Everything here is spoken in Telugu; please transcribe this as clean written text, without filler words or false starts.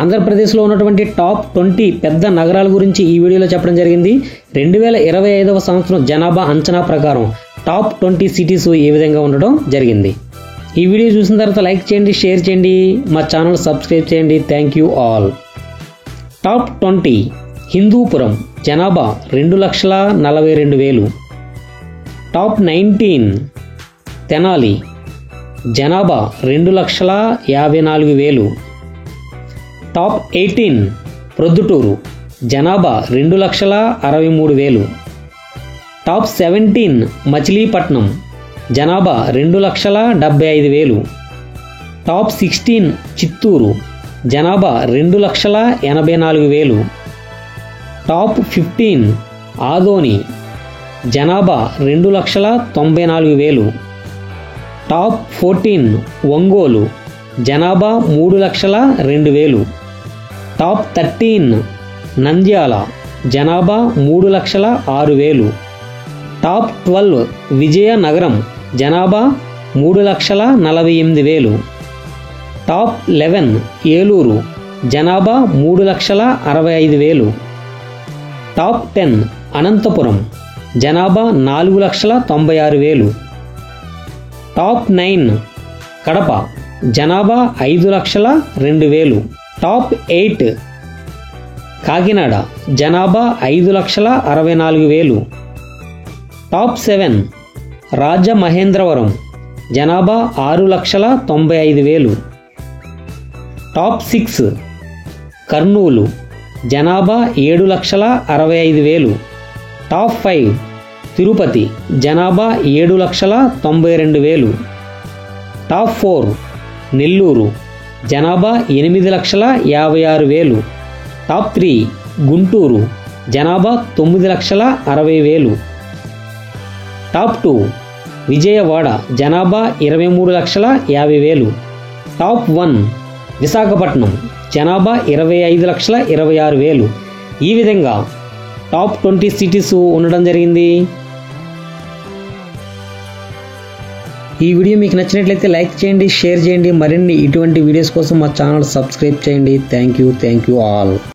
ఆంధ్రప్రదేశ్లో ఉన్నటువంటి టాప్ 20 పెద్ద నగరాల గురించి ఈ వీడియోలో చెప్పడం జరిగింది. 2025వ సంవత్సరం జనాభా అంచనా ప్రకారం టాప్ 20 సిటీస్ ఏ విధంగా ఉండడం జరిగింది. ఈ వీడియో చూసిన తర్వాత లైక్ చేయండి, షేర్ చేయండి, మా ఛానల్ సబ్స్క్రైబ్ చేయండి. Thank you all. Top 20 Hindupur జనాభా 2,42,000. టాప్ 19 తెనాలి జనాభా 2,54,000. టాప్ 18 ప్రొద్దుటూరు జనాభా 2,63,000. టాప్ 17 మచిలీపట్నం జనాభా 2,75,000. టాప్ 16 చిత్తూరు జనాభా 2,84,000. టాప్ 15 ఆదోని జనాభా 2,94,000. టాప్ 14 ఒంగోలు జనాభా 3,02,000. టాప్ 13 నంద్యాల జనాభా 3,06,000. టాప్ 12 విజయనగరం జనాభా 3,48,000. టాప్ 11 ఏలూరు జనాభా 3,65,000. టాప్ 10 అనంతపురం జనాభా 4,96,000. టాప్ 9 కడప జనాభా 5,02,000. టాప్ 8 కాకినాడ జనాభా 5,64,000. టాప్ 7 రాజమహేంద్రవరం జనాభా 6,95,000. టాప్ 6 కర్నూలు జనాభా 7,65,000. టాప్ 5 తిరుపతి జనాభా 7,92,000. టాప్ 4 నెల్లూరు జనాభా 8,56,000. టాప్ 3 గుంటూరు జనాభా 9,60,000. టాప్ 2 విజయవాడ జనాభా 23,50,000. టాప్ 1 విశాఖపట్నం జనాభా 25,26,000. ఈ విధంగా టాప్ 20 సిటీస్ ఉండడం జరిగింది. ఈ వీడియో మీకు నచ్చినట్లయితే లైక్ చేయండి, షేర్ చేయండి. మరిన్ని ఇటువంటి వీడియోస్ కోసం మా ఛానల్ సబ్స్క్రైబ్ చేయండి. Thank you all.